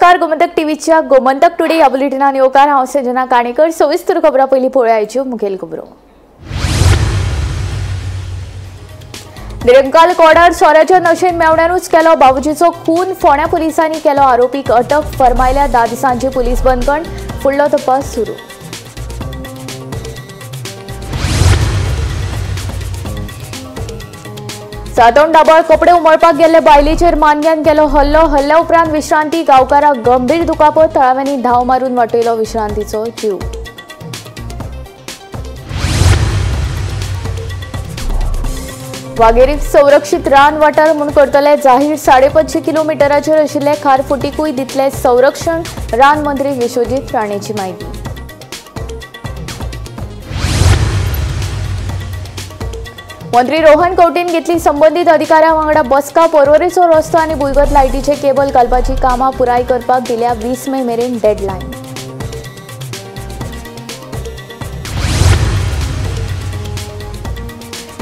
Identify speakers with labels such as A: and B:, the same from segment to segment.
A: नमस्कार. गोमंतक टीव्हीच्या गोमंतक टुडे या बुलेटिनान येवकार. हांव संजना काणेकर. सविस्तर खबरां पयलीं पळोवया आयच्यो मुखेल खबरो. निरंकाल कोडार सोऱ्याच्या नशेन मेवण्यानूच केलो बाबूजीचो खून. फोंड्या पुलिसांनी केलो आरोपीक अटक. फर्मायल्या 10 दिसांची पुलीस बंदखण. फुडलो तपास सुरू. सातोंड दाबळ कपडे उमळपाक गेल्ले बायलेचेर मानग्यान केलो हल्लो. हल्ल्या उपरांत विश्रांती. गांवकाराक गंभीर दुखापत. थळाव्यांनी धांव मारून वाटयलो विश्रांतीचो जीव. वाघेरीक संरक्षीत रान वाठार म्हूण करतले जाहीर. 5.5 किलोमिटराचेर आशिल्ले खारफुटीकूय दितले संरक्षण. रान मंत्री विश्वजीत राणेची माहिती. मंत्री रोहन कौटीन घेतली संबंधित अधिकाऱ्यां वांगडा बसका. पर्वरेचो रस्तो आनी भुंयगत लायटीचे केबल घालपाची कामां पुराय करपाक दिल्या 20 मे मेरेन डेडलायन.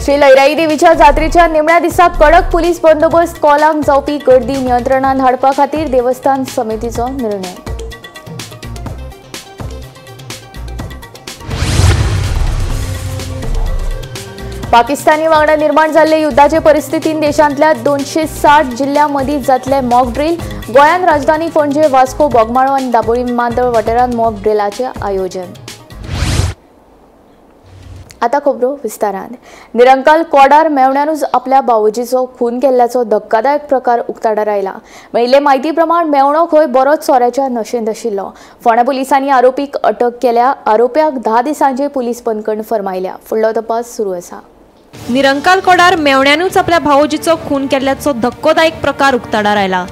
A: श्री लयराई देवीच्या जात्रेच्या निमण्या दिसा कडक पुलीस बंदोबस्त. कॉलांक जावपी गर्दी नियंत्रणात हाडपा खातीर देवस्थान समितीचो निर्णय. पाकिस्तानी वांगडा निर्माण जाल्ले युद्धाचे परिस्थितीन देशांतल्या 260 जिल्ह्यां मदीं जातले मॉक ड्रील. गोंयांत राजधानी पणजे, वास्को, बोगमाळो आनी दाबोळी विमानतळ वाठारांत मॉक ड्रिलाचे आयोजन. आता खबरो विस्तारान. निरंकाल कोडार मेवण्यानूच आपल्या बावजीचो खून केल्ल्याचो धक्कादायक प्रकार उक्ताडार आयला. मेळिल्ले म्हायती प्रमाण मेवणो खंय बरोच सोऱ्याच्या नशेंत आशिल्लो. फोंड्या पुलिसांनी आरोपीक अटक केल्या. आरोप्याक 10 दिसांचे पुलीस बंदखण फर्मायल्या. फुडलो तपास सुरू आसा.
B: निरंकाल कोडार मेवण्यानूच आपल्या भावोजीचो खून केल्ल्याचो धक्कोदायक प्रकार उक्ताडार आयला.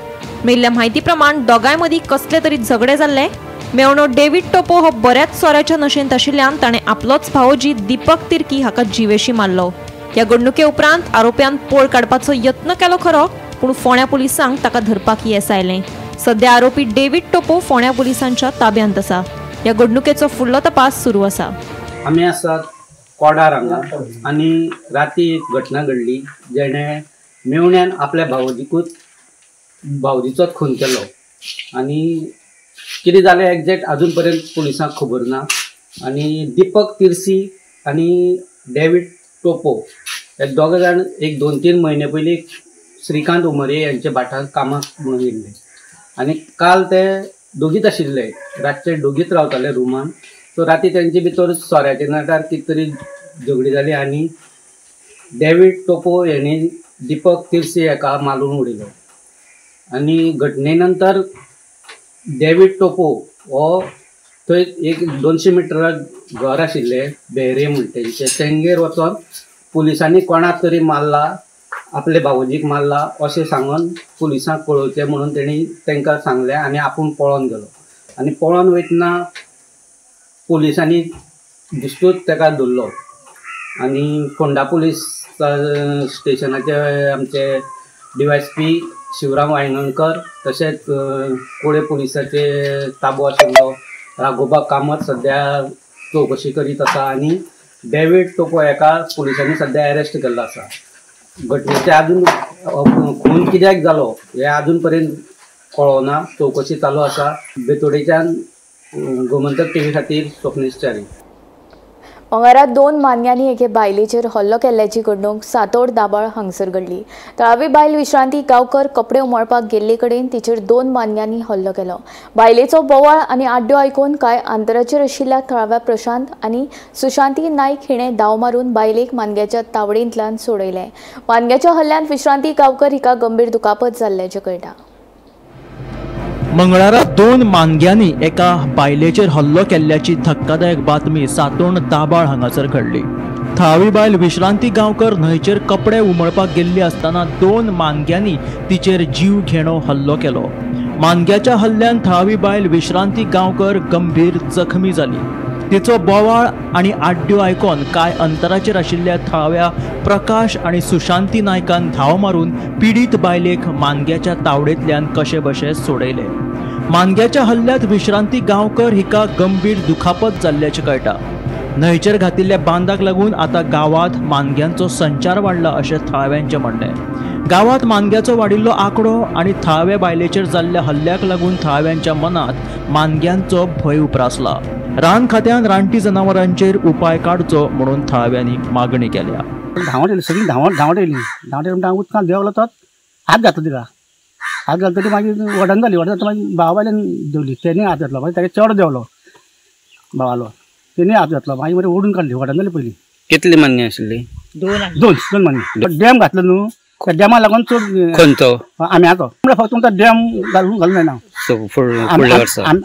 B: मेळिल्ल्या म्हायती प्रमाण दोगांय मदीं कसले तरी झगडे जाल्ले. मेवणो डेव्हिड टोपो हो बऱ्याच सोऱ्याच्या नशेंत आशिल्ल्यान ताणें आपलोच भावोजी दीपक तिर्की हाका जिवेशी मारलो. ह्या घडणुके उपरांत आरोप्यान पळ काडपाचो यत्न केलो खरो, पूण फोंड्या पुलिसांक ताका धरपाक येस आयलें. सध्या आरोपी डेव्हिड टोपो फोंड्या पुलिसांच्या ताब्यांत आसा. ह्या घडणुकेचो फुडलो तपास सुरू आसा.
C: आमी आसात कोडार हांगा आनी राती एक घटना घडली जेणे मेवण्यान आपल्या भावजीचोच खून केलो. आनी कितें जालें एग्जॅक्ट अजून पर्यंत पुलिसांक खबर ना. आनी दीपक तिर्सी आनी डेव्हिड टोपो हे दोग जाण एक 2-3 म्हयने पयलीं श्रीकांत उमरे यांच्या भाटांत कामाक म्हणून येयल्ले. आनी काल ते दोगीच आशिल्ले. रातचे दोगीच रावताले रुमान. सो राती तेंचे भितर सोऱ्याच्या नटार कितें तरी झगडी जाली आनी डेव्हिड टोपो हेणी दीपक तिर्सी हेका मारून उडयलो. आनी घटने नंतर डेव्हिड टोपो हो थंय एक 200 मिटरार घर आशिल्लें बेरे म्हणटे तेंगेर वचोन पुलिसांनी कोणाक तरी मारला, आपले भावोजीक मारला अशें सांगून पुलिसांक कळोवचें म्हणून तेणी तांकां सांगलें. आनी आपूण पळोवन गेलो. आनी पळोवन वयतना पुलिसांनी दिश्टूच ताका धरलो. आनी फोंडा पुलीस स्टेशनाचे आमचे DYSP शिवराम वांयगणकर तशेंच कोळे पुलिसाचे ताबो आशिल्लो राघोबा कामत सद्या चवकशी करीत आसा. आनी डेव्हिड टोपो हेका पुलिसांनी सद्या अरेस्ट केल्लो आसा. घटनेचे आजून खून कित्याक जालो हे आजून पर्यंत कळोना. चवकशी चालू आसा. बेतोडेच्यान गोमंतक टीव्ही खातीर स्वप्नीश च्यारी.
A: मंगळारा 2 मान्यांनी एके बायलेचेर हल्लो केल्ल्याची घडणूक सातोड दाबाळ हांगसर घडली. थळावी बायल विश्रांती गांवकर कपडे उमळपाक गेल्ले कडेन तिचेर 2 मान्यांनी हल्लो केलो. बायलेचो बोवाळ आनी आड्ड्यो आयकून कांय अंतराचेर आशिल्ल्या थळाव्या प्रशांत आनी सुशांती नायक हिणें धांव मारून बायलेक मानग्याच्या तावडेंतल्यान सोडयलें. मानग्याच्या हल्ल्यांत विश्रांती गांवकर हिका गंभीर दुखापत जाल्ल्याचें कळटा.
D: मंगळारा 2 मानग्यांनी एका बायलेचेर हल्लो केल्ल्याची धक्कादायक बातमी सातोंड दाबाळ हांगासर घडली. थळावी बायल विश्रांती गांवकर न्हंयचेर कपडे उमळपाक गेल्ली आसतना 2 मानग्यांनी तिचेर जीव घेणो हल्लो केलो. मानग्याच्या हल्ल्यान थळावी बायल विश्रांती गांवकर गंभीर जखमी जाली. तिचो बोवाळ आनी आड्ड्यो आयकून कांय अंतराचेर आशिल्ल्या थळाव्या प्रकाश आनी सुशांती नायकान धांव मारून पिडीत बायलेक मानग्याच्या तावडेंतल्यान कशे बशे सोडयले. मानग्याच्या हल्ल्यांत विश्रांती गांवकर हिका गंभीर दुखापत जाल्ल्याचें कळटा. न्हंयचेर घातिल्ल्या बांदाक लागून आता गावात मानग्यांचो संचार वाडला अशें थळाव्यांचें म्हणणें. गावात मानग्याचो वाडिल्लो आंकडो आणि थळाव्या बायलेचेर जाल्ल्या हल्ल्याक लागून थळाव्यांच्या मनात मानग्यांचो भंय उप्रासला. रान खात्यान रानटी जनावरांचेर उपाय काडचो म्हणून थळाव्यांनी मागणी केल्या.
E: धांवट येयली सगळीं धांवट येयली म्हणटा उदकांत देंवलो तो हात घातलो तिका. हात घालता ती मागीर वडन जाली. वडन जाता मागीर भावा बायल्यान देंवली. तेणी हात घातलो मागीर ताका चेडो देंवलो भावालो. तेणी हात घातलो मागीर बरें ओडून काडली. वडन जाली पयलीं.
C: कितली मान्य आशिल्ली?
E: दोन मान्य. डॅम घातलो न्हू त्या डॅमा लागून चड
C: खंयचो?
E: आम्याचो. फक्त तुमकां डॅम घालून जायना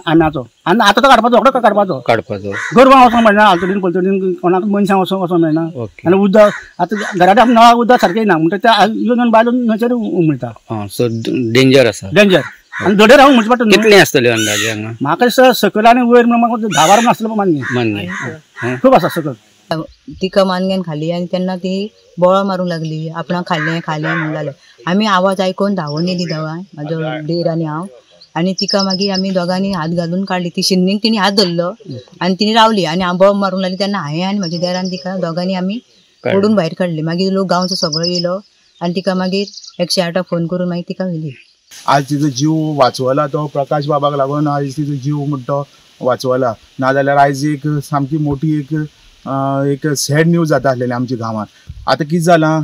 E: आम्याचो. आनी आतां तो काडपाचो रोखडो काडपाचो. गोरवां वचोंक मेळना. आलतडीन पलतडीन कोणाक मनशांक वचोंक मेळना. आनी उदक आतां घराच्या नळाक उदक सारकें ना म्हणटा ते येवन बायलो न्हंयचेर उमळटा.
C: सो डेंजर आसा.
E: डेंजर. आनी धडे रावंक म्हणचे पडटा.
C: कितली आसतली अंदाजे हांगा?
E: म्हाका सकयल आनी वयर म्हाका 10-12 आसलो मान्य. खूब आसा सकयल.
F: तिका मानग्यान खाली आनी तेन्ना ती बोळो मारूंक लागली. आपणाक खाल्लें म्हणून जालें. आमी आवाज आयकून धांवून येयली देवाय म्हाजो देर आनी हांव. आनी तिका मागीर आमी दोगांनी हात घालून काडली. ती शिन्नीक तिणी हात धरलो आनी तिणी रावली आनी हांव बोळ मारूंक लागली. तेन्ना हांवें आनी म्हाज्या देरान तिका दोगांनी आमी ओडून भायर काडली. मागीर लोक गांवचो सगळो येयलो आनी तिका मागीर 108 फोन करून मागीर तिका व्हेली.
G: आज तिजो जीव वाचवला तो प्रकाश बाबाक लागून. आज तिजो जीव म्हणटा तो वाचवला. नाजाल्यार आयज एक सामकी मोठी एक सॅड न्यूज जाता आसलेली आमच्या गांवांत. आतां कितें जालां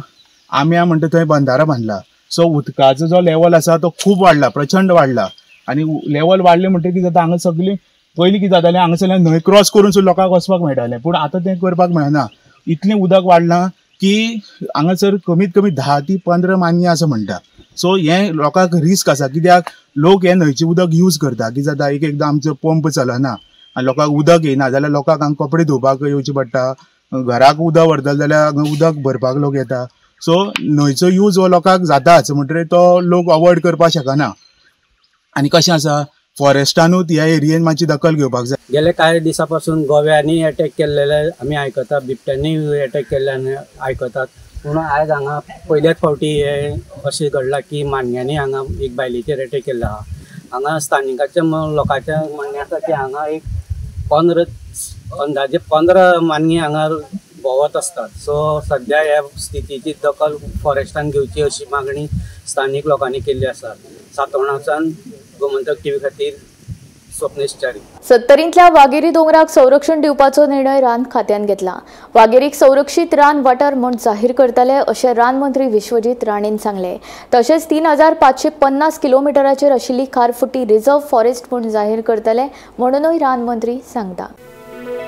G: आम्या म्हणटा थंय बंधारो बांदला. सो उदकाचो जो लेवल आसा तो खूब वाडला. प्रचंड वाडला. आनी लेवल वाडले म्हणटकीर कितें जाता हांगा सगळीं पयलीं कितें जातालें हांगासरल्यान न्हंय क्रॉस करून सुद्दां लोकांक वचपाक मेळटालें. पूण आतां तें करपाक मेळना. इतलें उदक वाडलां की हांगासर कमीत कमी 10 ते 15 मान्य आसा म्हणटा. सो हें लोकांक रिस्क आसा. कित्याक लोक हें न्हंयचें उदक यूज करता. कितें जाता एकदां आमचो पंप चलना आनी लोकांक उदक येना जाल्यार लोकांक हांगा कपडे धुवपाक येवचें पडटा. घराक उदक व्हरतले जाल्यार हांगा उदक भरपाक लोक येता. सो न्हंयचो यूज हो लोकांक जाताच म्हणटकीर तो लोक अवॉयड करपाक शकना. आनी कशें आसा फॉरेस्टानूच ह्या एरियेन मातशी दखल घेवपाक जाय.
C: गेले कांय दिसा पासून गोव्यांनी अटॅक केल्लेले आमी आयकतात. बिबट्यांनी अटॅक केल्ले आयकतात. पूण आयज हांगा पयल्याच फावटी हे अशें घडलां की मान्यांनी हांगा एक बायलेचेर अटॅक केल्लो आहा. हांगा स्थानिकाच्या लोकांच्या म्हणणें आसा की हांगा एक 15 मान्य हांगा भोंवत असतात. सो सध्या ह्या स्थितीची दखल फॉरेस्टान घेवची अशी मागणी स्थानीक लोकांनी केल्ली आसा. सातोर्डाच्यान गोमंतक टीव्ही खातीर स्वप्नेश च्यारी.
A: 70ंतल्या वाघेरी दोंगराक संरक्षण दिवपाचो निर्णय रान खात्यान घेतला. वाघेरीक संरक्षीत रान वाठार म्हूण जाहीर करतले अशें रान मंत्री विश्वजीत राणेन सांगले. तशेंच 3550 किलोमिटराचेर आशिल्ली खारफुटी रिझर्व फॉरेस्ट म्हूण जाहीर करतले म्हणूनय रान मंत्री सांगता.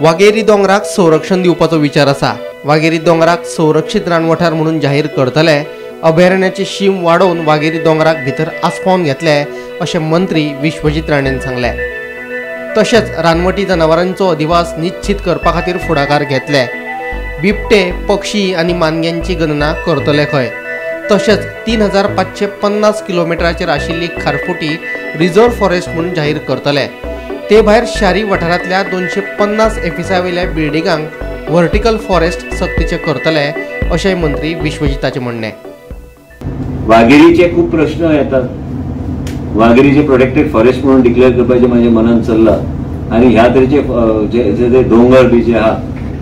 H: वाघेरी दोंगराक संरक्षण दिवपाचो विचार आसा. वाघेरी दोंगराक संरक्षीत रानवठार म्हणून जाहीर करतले. अभयारण्याची शीम वाडोवन वाघेरी दोंगराक भितर आस्पावन घेतले अशें मंत्री विश्वजीत राणेन सांगले. तशेंच रानवटी जनावरांचो अधिवास निश्चित करपा खातीर फुडाकार घेतले. बिबटे पक्षी आनी मानग्यांची गणना करतले खंय. तशेंच 3550 किलोमिटराचेर आशिल्ली खारफुटी रिझर्व फॉरेस्ट म्हणून जाहीर करतले. ते भायर शारी वाठारांतल्या 250 एफिसा वयल्या बिल्डिंगांक व्हर्टिकल फॉरेस्ट सक्तीचे करतले अशेंय मंत्री विश्वजिताचे म्हणणे.
I: वाघेरीचे खूप प्रश्न येतात. वाघेरीचे प्रोटेक्टेड फॉरेस्ट म्हणून डिक्लेअर करपाचें माझ्या मनान चल्ला. आनी ह्या तरेचे जे दोंगर बी जे आहा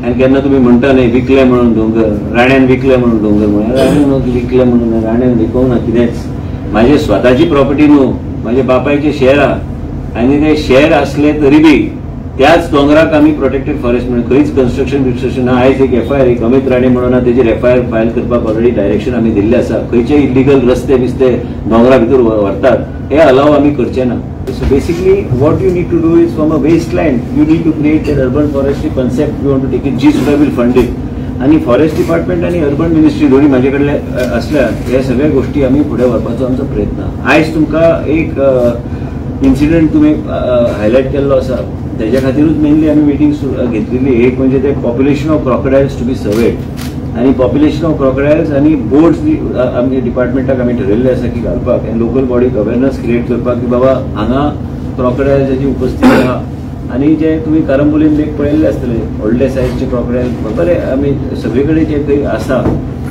I: आनी केन्ना तुमी म्हणटा न्ही विकले म्हणून दोंगर राण्यान विकले म्हणून दोंगर म्हणून राण्यान विकले म्हणून राण्यान विकूंक ना. कितेंच म्हाजी स्वताची प्रॉपर्टी न्हू. म्हाज्या बापायचे शेअर आहा आनी ते शेअर असले तरी बी त्याच दोंगराक आमी प्रोटेक्टेड फॉरेस्ट म्हणून खंयच कन्स्ट्रक्शन ना. आयज एक FIR एक अमित राणे म्हणून तेजेर FIR फायल करपाक ऑलरेडी डायरेक्शन आमी दिल्लें आसा. खंयचे इलिगल रस्ते बिस्ते दोंगरा भितर व्हरतात हे अलाव आमी करचे ना. So basically what you need to do is from a wasteland you need to create an urban forestry concept. We want to take it. जी सुद्धा will fund it. आणि फॉरेस्ट डिपार्टमेंट आणि अर्बन मिनिस्ट्री दोन्ही माझे कडले असल्या ह्या सगळ्या गोष्टी आम्ही पुढे व्हरपाचो आमचो प्रयत्न. आयज तुमकां एक इन्सिडेंट तुम्ही हायलायट केल्लो आसा. त्याच्या खातीरूच मेनली आमी मिटींग घेतलेली. एक म्हणजे ते population of crocodiles to be surveyed आणि पॉप्युलेशन ऑफ क्रॉकोडायल्स आणि बोर्ड्स आमच्या डिपार्टमेंटाक आमी ठरयल्ले आसा की घालपाक आनी लोकल बॉडीक अवेरनस क्रिएट करपाक की बाबा हांगा क्रॉकोडायल्साची उपस्थिती आहा. आणि जे तुम्ही करंबोलीन लेक पळयल्ले आसतले व्हडले सायजचे क्रॉकोडायल बरे आमी सगळे कडेन जे काही आसा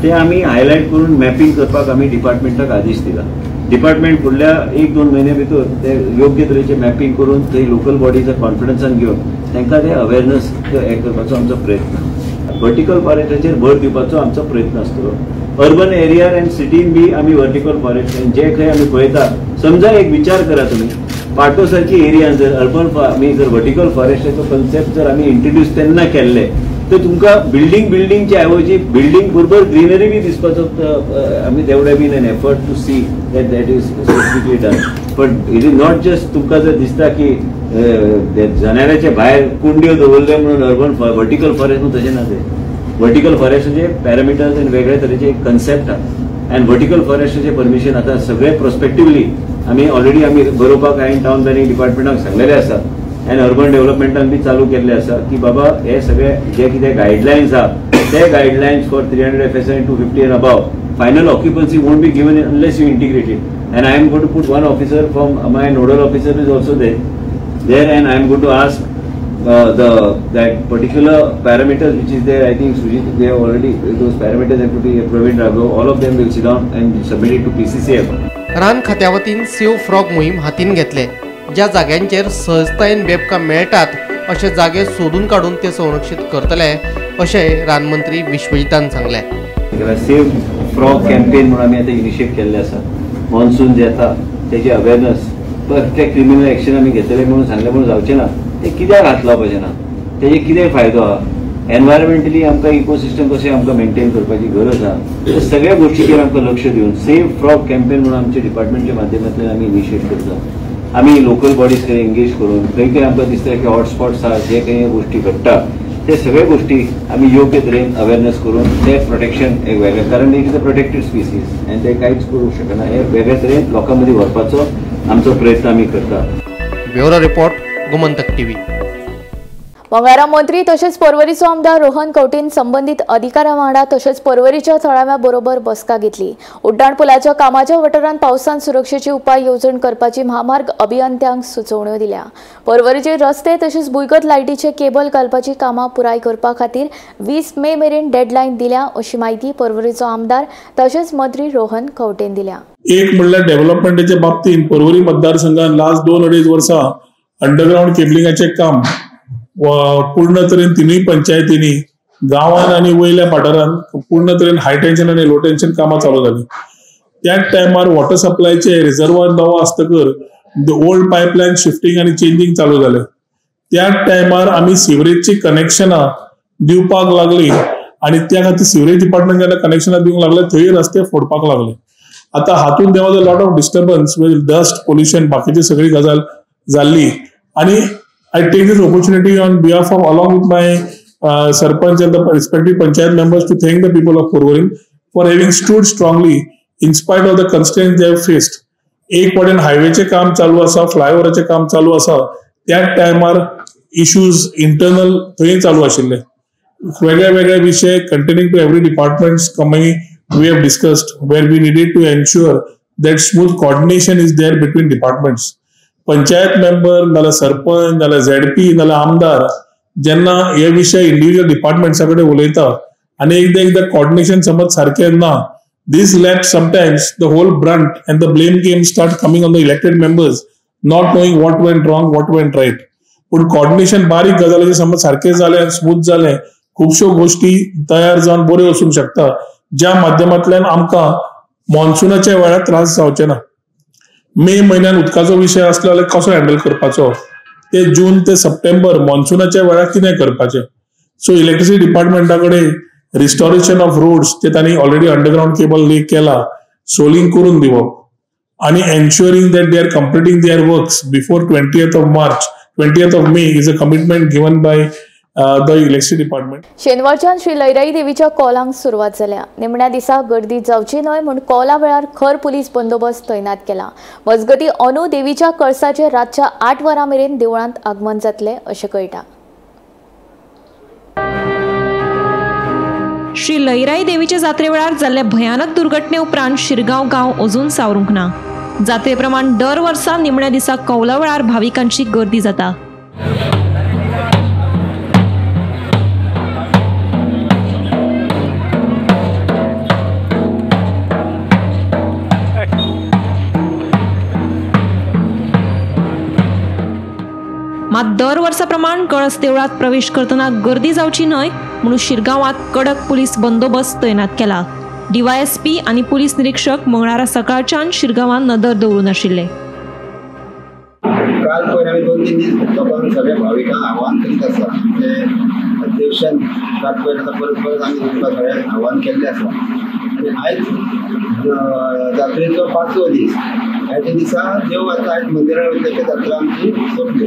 I: ते आमी हायलायट करून मॅपिंग करपाक आमी डिपार्टमेंटाक आदेश दिला. डिपार्टमेंट फुडल्या 1-2 म्हयन्या भितर ते योग्य तरेचे मॅपिंग करून थंय लोकल बॉडीचा कॉन्फिडन्सान घेवन तांकां ते अवेरनस हे करपाचो आमचो प्रयत्न. व्हर्टिकल फॉरेस्टाचेर भर दिवपाचो आमचो प्रयत्न आसतलो. अर्बन एरिया एंड सिटीन बी आम्ही वर्टिकल फॉरेस्ट जे खंय आम्ही पळयता समजा एक विचार करा तुम्ही पाटो सारखी एरिया जर अर्बन आम्ही जर वर्टिकल फॉरेस्टाचो कन्सेप्ट जर आम्ही इंट्रोड्यूस तेन्ना केल्ले तर तुमकां बिल्डिंगचे ऐवजी बिल्डिंग बरोबर ग्रीनरी बी दिसपाचो आमी they would have been an effort to see that is specifically done but it is not just तुमकां जर दिसता की जनावरांचे भायर कुंड्यो दवरले म्हणून अर्बन वर्टिकल फॉरेस्ट तशें ना ते वर्टिकल फॉरेस्टाचे पॅरामिटर्स आनी वेगळे तरेचे एक कन्सेप्ट आहा आनी वर्टिकल फॉरेस्टाचे परमिशन आतां सगळे प्रोस्पेक्टिवली आमी ऑलरेडी आमी बरोवपाक हांवें टावन प्लॅनिंग डिपार्टमेंटाक सांगलेले आसा एंड अर्बन डेव्हलपमेंटान बी चालू केल्ले आसा की बाबा हे सगळे जे कितें गायडलायन्स आहा ते guidelines for 300 FSI and 250 and above final occupancy won't be given unless you integrate it and I am going to put one officer from my nodal officer is also there and I am going to ask that particular parameters which is there. I think Sujit, they have already those parameters have to be Praveen Raghav. All of them will sit down and submit it to PCCF.
H: रान खात्या वतीन save frog मोहीम हातीन घेतले. ज्या जाग्यांचेर सहजतायेन बेबकां मेळटात अशे जागे सोदून काडून ते संरक्षीत करतले अशें रानमंत्री विश्वजितान सांगले.
I: सेव फ्रॉग कॅम्पेन म्हणून आमी आतां इनिशिएट केल्ले आसा. मॉन्सून जे येता तेजे अवेरनस ते क्रिमिनल एक्शन आमी घेतले म्हणून सांगले म्हणून जावचें ना. ते कित्याक हात लावपाचें ना तेजे कितें फायदो आहा एनवायरमेंटली आमकां इकोसिस्टम कशें आमकां मेंटेन करपाची गरज आहा ते सगळ्या गोश्टीचेर आमकां लक्ष दिवन सेव फ्रॉग कॅम्पेन म्हणून आमच्या डिपार्टमेंटच्या माध्यमांतल्यान आमी इनिशिएट करता. आमी लोकल बॉडीज कडेन एंगेज करून खंय खंय आमकां दिसता की हॉटस्पॉट्स आहा जे खंय गोश्टी घडटा ते सगळे गोष्टी आमी योग्य तरेन अवेरनेस करून ते प्रोटेक्शन एक वेगळें कारण it is a protected species आनी ते कांयच करूंक शकना हे वेगळे तरेन लोकां मदीं व्हरपाचो आमचो प्रयत्न आमी करता.
H: Bureau report Gomantak TV.
A: मंगळारा मंत्री तशेंच पर्वरीचो आमदार रोहन खंवटेन संबंधीत अधिकाऱ्यां वांगडा तशेंच पर्वरीच्या थळाव्या बरोबर बसका घेतली. उड्डाण पुलाच्या कामाच्या वाठारांत पावसान सुरक्षेची उपाय येवजण करपाची म्हामार्ग अभियंत्यांक सुचोवण्यो दिल्या. पर्वरीचे रस्ते तशेंच भुंयगत लायटीचे केबल घालपाची कामां पुराय करपा खातीर 20 मे मेरेन डेडलायन दिल्या अशी माहिती पर्वरीचो आमदार तशेंच मंत्री रोहन खंवटेन दिल्या.
J: एक म्हणल्यार डेव्हलपमेंटाच्या बाबतींत पर्वरी मतदारसंघात लास्ट 2-2.5 वर्सां अंडरग्राउंड केबलिंगाचें काम पूर्ण तरेन तिनूय पंचायतींनी गांवांत आनी वयल्या वाठारांत पूर्ण तरेन हाय टेन्शन आनी लो टेन्शन कामां चालू जालीं. त्याच टायमार वॉटर सप्लायचे रिजर्वायर नवो आसतकर ओल्ड पायपलायन शिफ्टिंग आनी चेंजिंग चालू जालें. त्याच टायमार आमी सिवरेजची कनेक्शनां दिवपाक लागली आनी त्या खातीर सिवरेज डिपार्टमेंट जेन्ना कनेक्शनां दिवंक लागले थंय रस्ते फोडपाक लागले. आतां हातूंत there was a lot of disturbance with dust pollution बाकीची सगळी गजाल जाल्ली आनी I take this opportunity on behalf of along with my Sarpanch and the respective Panchayat members to thank the people of Porvorim for having stood strongly in spite of the constraints they have faced. एक वटेन हायवेचे काम चालू आसा फ्लायओव्हराचे काम चालू आसा त्याच टायमार इश्यूज इंटरनल थंय चालू आशिल्ले. वेगळे वेगळे विशय कंटेनिंग टू एवरी डिपार्टमेंट्स कमी we have discussed where we needed to ensure that smooth coordination is there between departments. Panchayat member नाल्यार सरपंच नाल्यार झेडपी नाल्यार आमदार जेन्ना हे विशय इंडिव्हिज्युअल डिपार्टमेंट्सा कडेन उलयता आनी एकदां कॉर्डिनेशन समज सारकें ना this left sometimes the whole brunt and the blame game start coming on the elected members not knowing what went wrong what went right. पण coordination बारीक गजालीचे समज सारकें जालें स्मूथ जालें खुबश्यो गोष्टी तयार जावन बऱ्यो वचूंक शकता ज्या माध्यमांतल्यान आमकां मॉन्सुनाच्या वेळार त्रास जावचे ना. मे म्हयन्यान उदकाचो विशय आसलो जाल्यार कसो हँडल करपाचो ते जून ते सप्टेंबर मॉन्सुनाच्या वेळार कितें करपाचें. सो इलेक्ट्रिसिटी डिपार्टमेंटा कडेन रिस्टोरेशन ऑफ रोड्स ते तांणी ऑलरेडी अंडरग्राउंड केबल ले केला सोलिंग करून दिवप आनी ensuring that they are completing their works before 20th of May is a commitment given by the electricity department.
A: शेनवारच्यान श्री लयराई देवीच्या कॉलांक सुरवात जाल्या. निमण्या दिसा गर्दी जावची न्हय म्हूण कॉला वेळार खर पुलीस बंदोबस्त तैनात केला. मजगती अंदू देवीच्या कळसाचे रातच्या 8 वरां मेरेन देवळांत आगमन जातले अशें कळटा.
B: श्री लयराई देवीचे जात्रे वेळार जाल्ले भयानक दुर्घटने उपरांत शिरगांव गांव अजून सावरूंक ना. जात्रे प्रमाण दर वर्सा निमण्या दिसा कौला वेळार भाविकांची गर्दी जाता. मात दर वर्सा प्रमाण कळस देवळात प्रवेश करतना गर्दी जावची न्हय म्हणून शिरगांवात कडक पुलीस बंदोबस्त तैनात केला. DYSP आणि पोलीस निरीक्षक मंगळारा सकाळच्यान शिरगांवान नदर दवरून आशिल्ले.
K: काल पयर आमी 2-3 दीस लोकांक सगळ्या भाविकांक आव्हान करीत आसा. ते अध्यक्षान काल पयर आतां परत आमी तुमकां सगळ्यांक आव्हान केल्लें आसा. आनी आयज जात्रेचो 5वो दीस. ह्या दिसा देव आतां आयज मंदिरान वयतकीर जात्रा आमची सोंपली.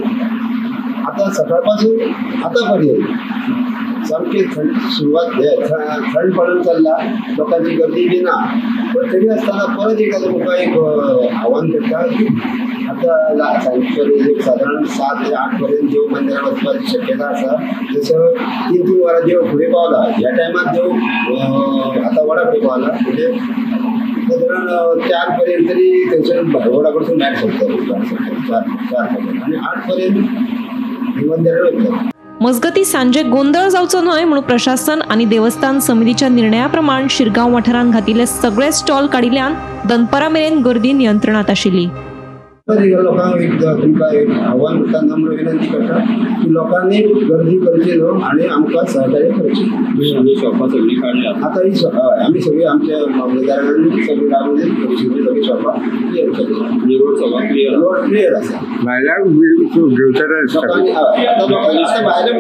K: आतां सकाळ पासून आतां पर्यंत सामकी सुरवात थंड पडून चल्ला. लोकांची गर्दी बी ना. पण तरी आसतना परत एक तुमकां एक आव्हान करता की आतां सांजचे एक सादारण 7 ते 8 पर्यंत देव मंदिरात वचपाची शक्यता आसा. जसं 3-3 वरां देव फुडें पावला. ह्या टायमार देव आतां वडा फुडें पावला. म्हणजे सादारण 4 पर्यंत तरी थंयसर वडा कडसून भायर सरतलो. 4 पर्यंत आनी 8 पर्यंत मंदिरार वयतलो.
B: मजगती सांजे गोंधळ जावचो न्हय म्हणून प्रशासन आणि देवस्थान समितीच्या निर्णयाप्रमाण शिरगांव वाठारांत घातिल्ले सगळे स्टॉल काडिल्ल्यान दनपारा मेरेन गर्दी नियंत्रणात आशिल्ली.
K: लोकांक तुमकां एक आव्हान करता, नम्र विनंती करता की लोकांनी गर्दी करची न्हू आनी आमकां सहकार्य करचें. शॉपां सगळीं काडल्यात. आतां ही आमी सगळीं आमच्या मामलेदारांनी सगळीं लागून सगळीं शॉपां क्लियर केली. रोड सगळो क्लियर आसा. भायल्याक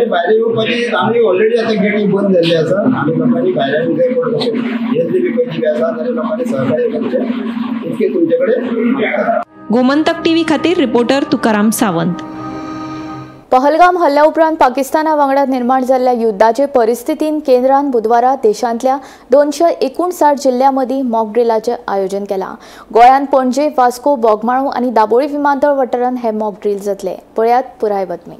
K: भायर येवपाची आमी ऑलरेडी आतां गेटी बंद जाल्ली आसा. आमी लोकांनी भायल्यान कोण कशें येतली बी खंयची बी आसा जाल्यार लोकांनी सहकार्य करचें इतकें तुमचे कडेन.
B: गोमंतक टीव्ही खातीर रिपोर्टर तुकाराम सावंत.
A: पहलगाम हल्ल्या उपरांत पाकिस्ताना वांगडा निर्माण जाल्ल्या युद्धाचे परिस्थितीन केंद्रान बुधवारा देशांतल्या 259 जिल्ह्यांमदी मॉक ड्रिलाचें आयोजन केलां. गोंयांत पणजे, वास्को, बोगमाळो आनी दाबोळी विमानतळ वाठारांत हे मॉक ड्रिल जातले. पळयात पुराय बातमी.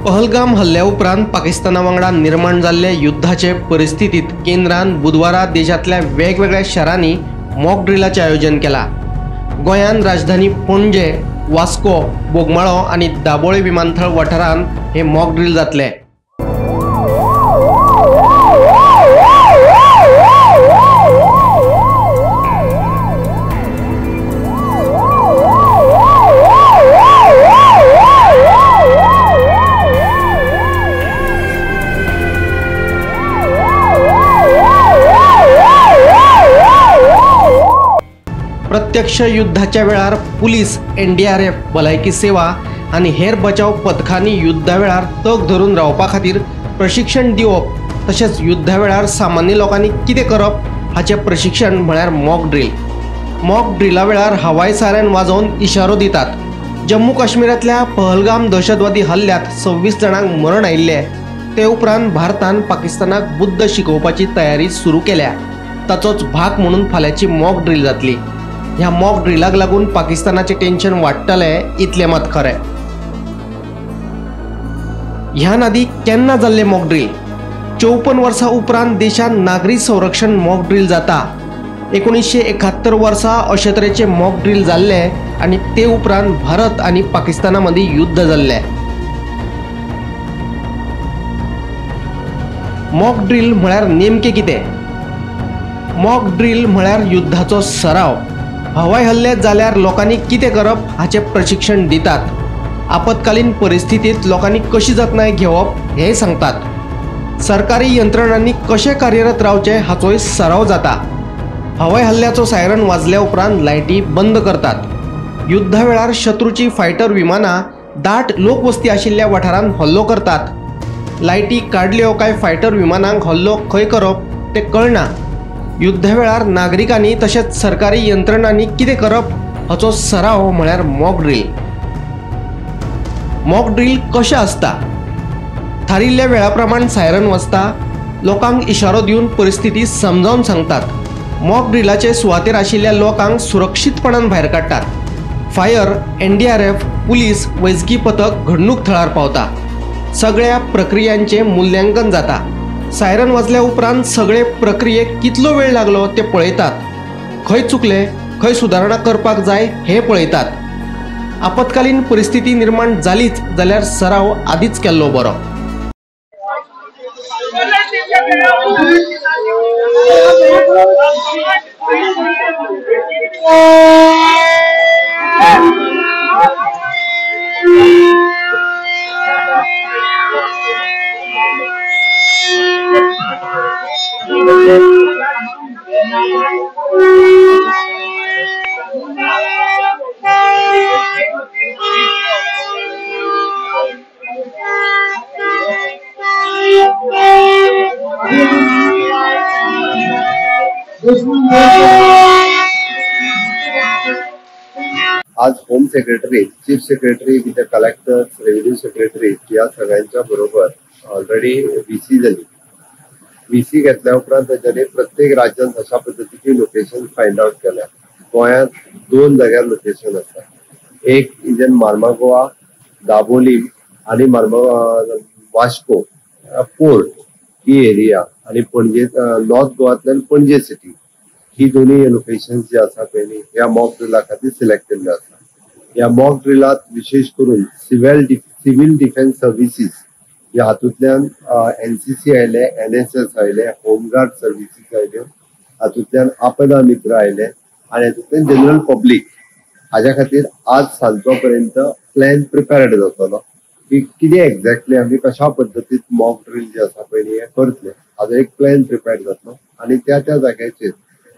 H: पहलगाम हल्ल्या उपरांत पाकिस्ताना वांगडा निर्माण जाल्ल्या युद्धाचे परिस्थितीत केंद्रान बुधवारा देशांतल्या वेगवेगळ्या शारांनी मॉक ड्रिलाचे आयोजन केला. गोंयान राजधानी पणजे, वास्को, बोगमाळो आणि दाबोळे विमानतळ वाठारांत हे मॉक ड्रिल जातले. प्रत्यक्ष युद्धाच्या वेळार पुलीस, NDRF, भलायकी सेवा आणि हेर बचाव पथकांनी युद्धा वेळार तग धरून रावपा खातीर प्रशिक्षण दिवप तशेंच युद्धा वेळार सामान्य लोकांनी कितें करप हाचें प्रशिक्षण म्हळ्यार मॉक ड्रिल. मॉक ड्रिला वेळार हवाई सायरन वाजोवन इशारो दितात. जम्मू काश्मीरांतल्या पहलगाम दहशतवादी हल्ल्यात 26 जाणांक मरण आयिल्ले. ते उपरांत भारतान पाकिस्तानाक बुद्ध शिकोवपाची तयारी सुरू केल्या. ताचोच भाग म्हणून फाल्यांची मॉक ड्रिल जातली. ह्या मॉक ड्रिलाक लागून पाकिस्तानाचे टेन्शन वाडटलें इतलें मात खरें. ह्या नादी केन्ना जाल्ले मॉक ड्रिल? 54 वर्सां उपरांत देशांत नागरी संरक्षण मॉक ड्रिल जाता. 1971 वर्सा अशे तरेचे मॉक ड्रिल जाल्ले आनी ते उपरांत भारत आनी पाकिस्ताना मदीं युद्ध जाल्लें. मॉक ड्रिल म्हळ्यार नेमकें कितें? मॉक ड्रिल म्हळ्यार युद्धाचो सराव. हवाई हल्ले जाल्यार लोकांनी कितें करप हाचें प्रशिक्षण दितात. आपत्कालीन परिस्थितीत लोकांनी कशी जतनाय घेवप हें सांगतात. सरकारी यंत्रणांनी कशें कार्यरत रावचें हाचोय सराव जाता. हवाई हल्ल्याचो सायरन वाजल्या उपरांत लायटी बंद करतात. युद्धा वेळार शत्रूची फायटर विमानां दाट लोकवस्ती आशिल्ल्या वाठारांत हल्लो करतात. लायटी काडल्यो काय फायटर विमानांक हल्लो खंय करप तें कळना. युद्धा वेळार नागरिकांनी तशेंच सरकारी यंत्रणांनी कितें करप हाचो सराव म्हळ्यार मॉक ड्रिल. मॉक ड्रिल कशें आसता? थारिल्ल्या वेळा प्रमाण सायरन वाजता. लोकांक इशारो दिवन परिस्थिती समजावन सांगतात. मॉक ड्रिलाचे सुवातेर आशिल्ल्या लोकांक सुरक्षीतपणान भायर काडटात. फायर, NDRF, पुलीस, वैजकी पथक घडणूक थळार पावता. सगळ्या प्रक्रियांचे मूल्यांकन जाता. सायरन वाजल्या उपरांत सगळे प्रक्रियेक कितलो वेळ लागलो ते पळयतात. खंय चुकले, खंय सुदारणा करपाक जाय हें पळयतात. आपत्कालीन परिस्थिती निर्माण जालीच जाल्यार सराव आदींच केल्लो बरो.
K: आज home secretary, chief secretary, collectors, revenue secretary या सगळ्यांच्या बरोबर ऑलरेडी VC झाली. VC घेतल्या उपरांत त्याच्यानी प्रत्येक राज्यात अशा पद्धतीची लोकेशन फाइंड आउट केल्या. गोंयांत 2 जाग्यार लोकेशन आसा. एक इज इन मार्मागोवा, दाबोली आणि वास्को पोर्ट ही एरिया आणि पणजे नॉर्थ गोवांतल्यान पणजे सिटी ही दोन्ही लोकेशन जी आसा पळय ह्या मॉक ड्रिला खातीर सिलेक्ट केल्ले आसा. ह्या मॉक ड्रिलात विशेष करून सिव्हिल डिफेन्स सर्विसीस ह्या हातूंतल्यान NCC आयले, NSS आयले, होमगार्ड सर्विसीस आयल्यो, हातूंतल्यान आपदा मित्र आयले आणि हातूंतल्यान जनरल पब्लीक हाज्या खातीर आज सांजचो पर्यंत प्लॅन प्रिपेर्ड जातलो की कितें एक्झॅक्टली आमी कशा पद्दतीन मॉक ड्रिल जे आसा पळय हे करतले. हाजो एक प्लॅन प्रिपेर्ड जातलो आणि त्या जाग्याचेर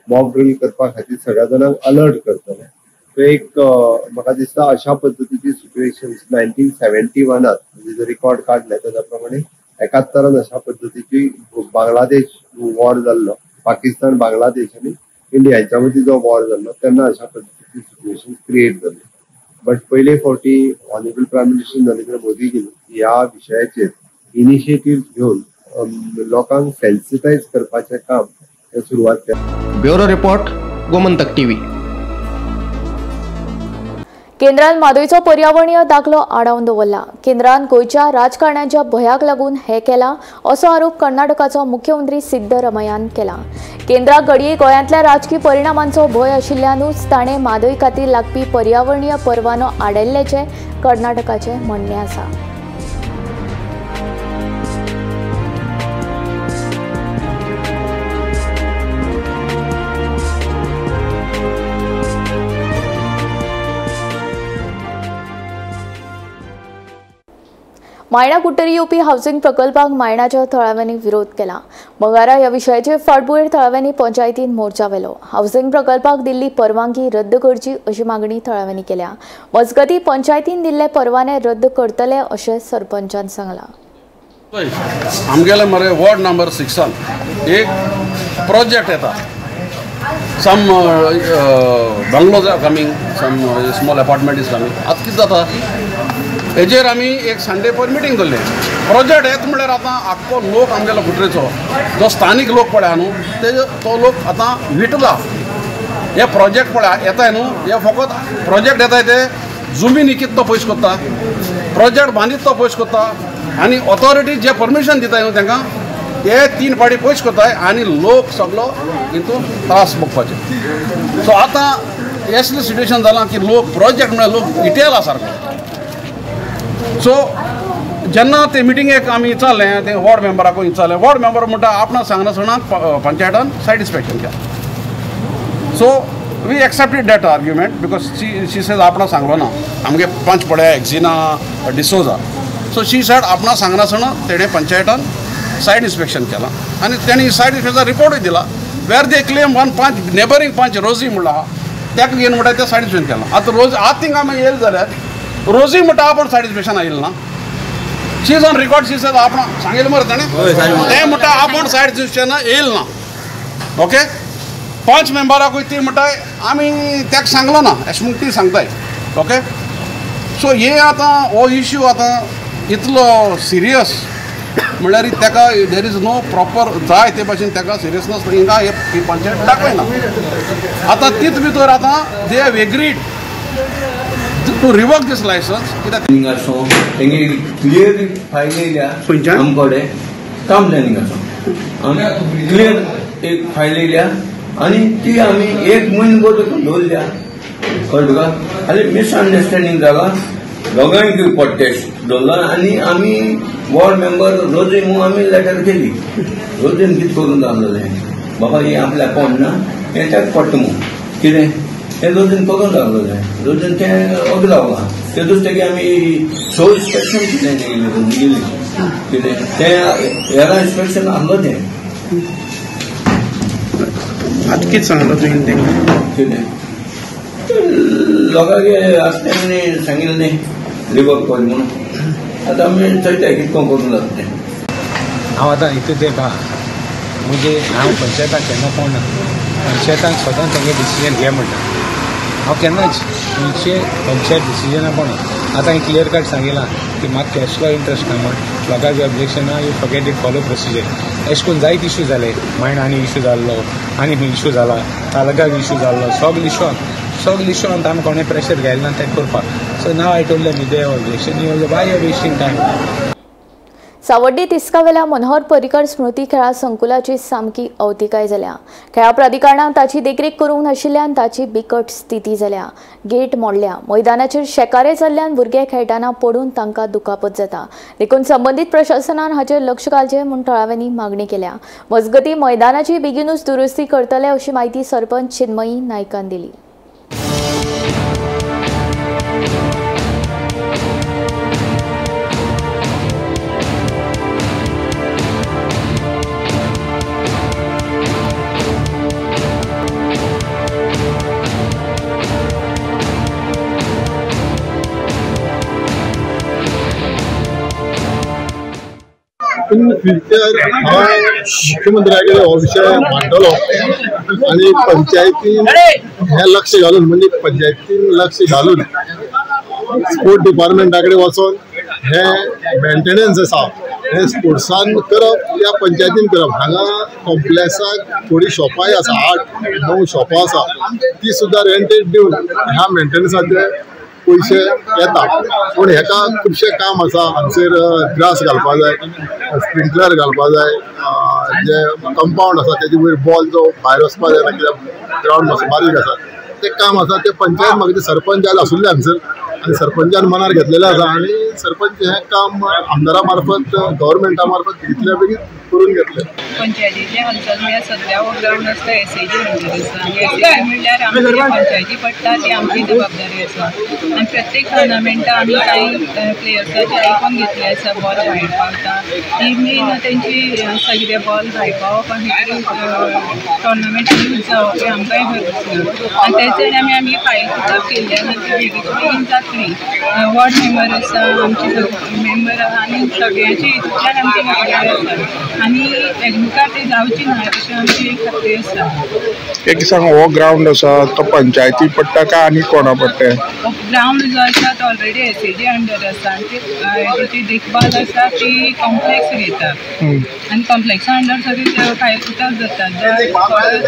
K: मॉक ड्रिल करपा खातीर सगळ्या जाणांक अलर्ट करतले. तो एक म्हाका दिसता अशा पद्दतीची सिच्युएशन 1971 म्हणजे जो रिकॉर्ड काढला त्याच्या प्रमाणे 71 अशा पद्दतीची बांगलादेश वॉर जाल्लो, पाकिस्तान, बांगलादेश आणि इंडिया यांच्या मदीं जो वॉर जाल्लो तेन्ना अशा पद्दतीची सिच्युएशन क्रिएट जाल्ली. बट पयले फावटी ऑनरेबल प्रायम मिनिस्टर नरेंद्र मोदीजीन ह्या विशयाचेर इनिशिएटिव्ह घेवन लोकांक सेन्सिटायज करपाचें काम सुरवात केली.
H: Bureau report, Gomantak TV.
A: केंद्रान म्हादयचो पर्यावरणीय दाखलो आडावन दवरला. केंद्रान गोंयच्या राजकारण्याच्या भयाक लागून हें केला असो आरोप कर्नाटकाचो मुख्यमंत्री सिद्धरामय्यान केला. केंद्राक घडये गोंयांतल्या राजकीय परिणामांचो भंय आशिल्ल्यानूच ताणें म्हादय खातीर लागपी पर्यावरणीय परवानो आडायल्ल्याचें कर्नाटकाचें म्हणणें आसा. मायणा कुट्टरी येवपी हावसिंग प्रकल्पाक मायणाच्या थळाव्यांनी विरोध केला. मंगळारा ह्या विशयाचेर फाटभुंयेर थळाव्यांनी पंचायतीन मोर्चा व्हेलो. हावसिंग प्रकल्पाक दिल्ली परवानगी रद्द करची अशी मागणी थळाव्यांनी केल्या. मजगतीं पंचायतीन दिल्ले परवाने रद्द करतले अशें सरपंचान सांगलां.
L: आमगेले मरे वॉर्ड नंबर 6 एक प्रोजेक्ट येता. Some bungalows are coming, some small apartment is coming. आतां कितें जाता हेजेर आमी एक संडे पर मिटींग दवरले. प्रोजेक्ट येता म्हळ्यार आतां आख्खो लोक आमगेलो कुट्रेचो जो स्थानीक लोक पळया न्हू तो लोक आतां विटला. हे प्रोजेक्ट पळया येताय न्हू, हे फकत प्रोजेक्ट येताय ते जमीन इकित तो पयस कोत्ता, प्रोजेक्ट बांदीत तो पयस कोत्ता आनी ऑथॉरिटी जे परमिशन दिताय न्हू तांकां ते 3 फावटी पयस कोत्ताय आनी लोक सगळो हितून त्रास भोगपाचे. सो आतां असलें सिट्युएशन जालां की लोक प्रोजेक्ट म्हळ्यार लोक इटेला सारको. सो जेन्ना ते मिटिंगेक आमी विचारलें ते वॉर्ड मेंबराक विचारलें, वॉर्ड मेंबर म्हणटा आपणाक सांगना पंचायतान सायड इन्स्पेक्शन केलें. So we accepted that argument because she says आपणाक सांगलो ना आमगे पंच पळय Exina D'Souza. So she said आपणाक सांगना तेणें पंचायतान सायड इन्स्पेक्शन केलां आनी तेणी सायड इन्स्पेक्शन रिपोर्टूय दिला वेर दे क्लेम वन पंच नेबरिंग पंच रोजी म्हणटा ताका घेवन म्हणटा तें सायड इन्स्पेक्शन केलां. आतां आज थिंगा आमी येयले जाल्यार रोजी म्हणटा आपण सायड इन्स्पेक्शन आयिल्लें ना. She is on record, she says आपण सांगिल्लें मरे ताणें तें म्हणटा आपण सायड इन्स्पेक्शन येयलें ना. ओके, 5 मेंबराकूय ती म्हणटाय आमी ताका सांगलो ना अशें म्हूण ती सांगताय. ओके, सो हे आतां हो इश्यू आतां इतलो सिरियस म्हळ्यार ताका देर इज नो प्रॉपर जाय ते भाशेन ताका सिरियसनस हिंगा ही पंचायत दाखयना. आतां तीच भितर आतां they have agreed to revoke this license.
M: Planning आसो तेंगे क्लियर फायल येयल्या आमकोडे काम प्लॅनिंग आसो आमी क्लियर एक फायल येयल्या आनी ती आमी 1 म्हयनो भर दवरल्या. कळ्ळें तुका? आनी मिसअंडरस्टँडींग जागा दोगांयक पडटेश दवरला आनी आमी वॉर्ड मेंबर रोजीमू आमी लेटर केली. रोजीन कितें करून जालें बाबा हे आपल्या पडना हें ताका पडटा मू कितें हे रोजीन करून लागलो जाय. रोजीन तें अगलावला तेतूच तेगे आमी शो इन्स्पेक्शन केलें कितें तें एरा इन्स्पेक्शन आहलो तें.
L: आतां कितें सांगलो तुवें तेंकां?
M: कितें लोकांक आसतना सांगिल्लें रिवर्क कर म्हणून. आतां आमी चलता कितें करून जाता तें.
N: हांव आतां हितून तें म्हणजे हांव पंचायताक केन्ना पडना पंचायतान सदांच तेंगे डिसिजन घे म्हणटा हांव केन्नाच खंयचे पंचायत डिसिजना पण आतां हांवें क्लियर कट सांगिलां की म्हाका कॅश फ्लो इंट्रस्ट ना म्हण लोकांचे objection you forget it follow procedure अशें करून जायते इश्यू जाले मायंड आनी इश्यू जाल्लो आनी इश्यू जाला तालुक्याक इश्यू जाल्लो सगळे इश्यू आमकां आमी कोणें प्रेशर घायना तें करपाक so now I told them they objection you why you wasting time
A: सावड्डी तिस्कावेल्या मनोहर पर्रीकर स्मृती खेळा संकुलाची सामकी अवतिकाय जाल्या खेळा प्राधिकरणान ताची देखरेख करूंक नाशिल्ल्यान ताची बिकट स्थिती जाल्या गेट मोडल्या मैदानाचेर शेकारे जाल्ल्यान भुरगे खेळटाना पडून तांकां दुखापत जाता देखून संबंदीत प्रशासनान हाचेर लक्ष घालचें म्हूण थळाव्यांनी मागणी केल्या मजगतीं मैदानाची बेगीनूच दुरुस्ती करतले अशी माहिती सरपंच चिन्मयी नायकान दिली.
O: इन फ्युचर मुख्यमंत्र्याकडे हो विषय मांडलो आणि पंचायतीन हे लक्ष घालून म्हणजे पंचायतीन लक्ष घालून स्पोर्ट डिपार्टमेंटाकडे वचून हे मेंटेनन्स आसा हे स्पोर्ट्सान करप या पंचायतीन करप. हांगा कॉम्प्लेक्साक थोडी शॉपाय आसा 8-9 शॉपां आसा ती सुद्दां रेंटेड दिवन ह्या मेंटेनन्साचे पैसे येता पूण हेका खुबशे काम आसा. हांगसर ग्रास घालपा जाय स्प्रिंकलर घालपा जाय जे कंपाउंड आसा तेजे वयर बॉल जो भायर वचपा जाय कित्याक ग्राउंड मातसो बारीक आसा ते काम आसा ते पंचायत म्हाका सरपंच जाय आसुल्ले हांगसर आनी सरपंचान मनार घेतलेलें आसा आनी सरपंच हें काम आमदारा मार्फत गव्हर्मेंटा मार्फत इतल्या बेगीन करून घेतले.
P: पंचायतीचे हालचाल म्हळ्यार सद्या हो ग्राउंड आसता एसएजी अंडर आसा आनी एसएजी म्हणल्यार आमची पंचायती पडटा ती आमची जबाबदारी आसा आनी प्रत्येक टुर्नामेंटा आमी कांय प्लेयर्साचे आयकून घेतले आसा बॉल भायर पावता ती मेन तेंची सगळे बॉल भायर पावप आनी टुर्नामेंट यूज जावप हें आमकांय खबर आसना आनी तेचेर आमी फायल पुटअप केल्ल्यान ती बेगीन जातली. वॉर्ड मेंबर आसा आमची मेंबर आहा आनी सगळ्यांची हितूंतल्यान आमची जबाबदारी आसा आनी एग्मुखार ते जावची ना अशी आमची खात्री आसा.
O: एक सांग हो ग्राउंड आसा तो पंचायती पडटा काय आनी कोणा पडटा?
P: ग्राउंड जो आसा तो ऑलरेडी एसएजी अंडर आसा आनी तेची देखभाल आसा ती कॉम्प्लेक्स घेता आनी कॉम्प्लेक्सा अंडर सगळी फायल पुटअप जाता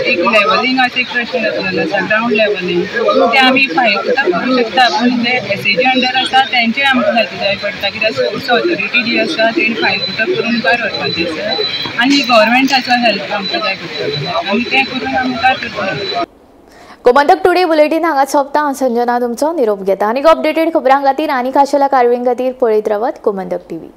P: एक लेवलिंगाचो एक प्रश्न जातलेलो आसा ग्राउंड लेवलिंग ते आमी फायल पुटअप करूं शकता पूण ते एसएजी अंडर आसा तेंचेय आमकां हेल्प जाय पडटा कित्याक स्पोर्ट्स ऑथॉरिटी जी आसा तेणी फायल पुटअप करून मुखार व्हरपाची आसा आनी गव्हर्मेंटाचो हेल्प आमकां जाय पडटा आमी तें करून आमी मुखार करतले.
A: गोमंतक टुडे बुलेटीन हांगा सोंपता. हांव संजना तुमचो निरोप घेता. आनीक अपडेटेड खबरां खातीर आनी खाशेल्या कारवीं खातीर पळयत रावात गोमंतक टीव्ही.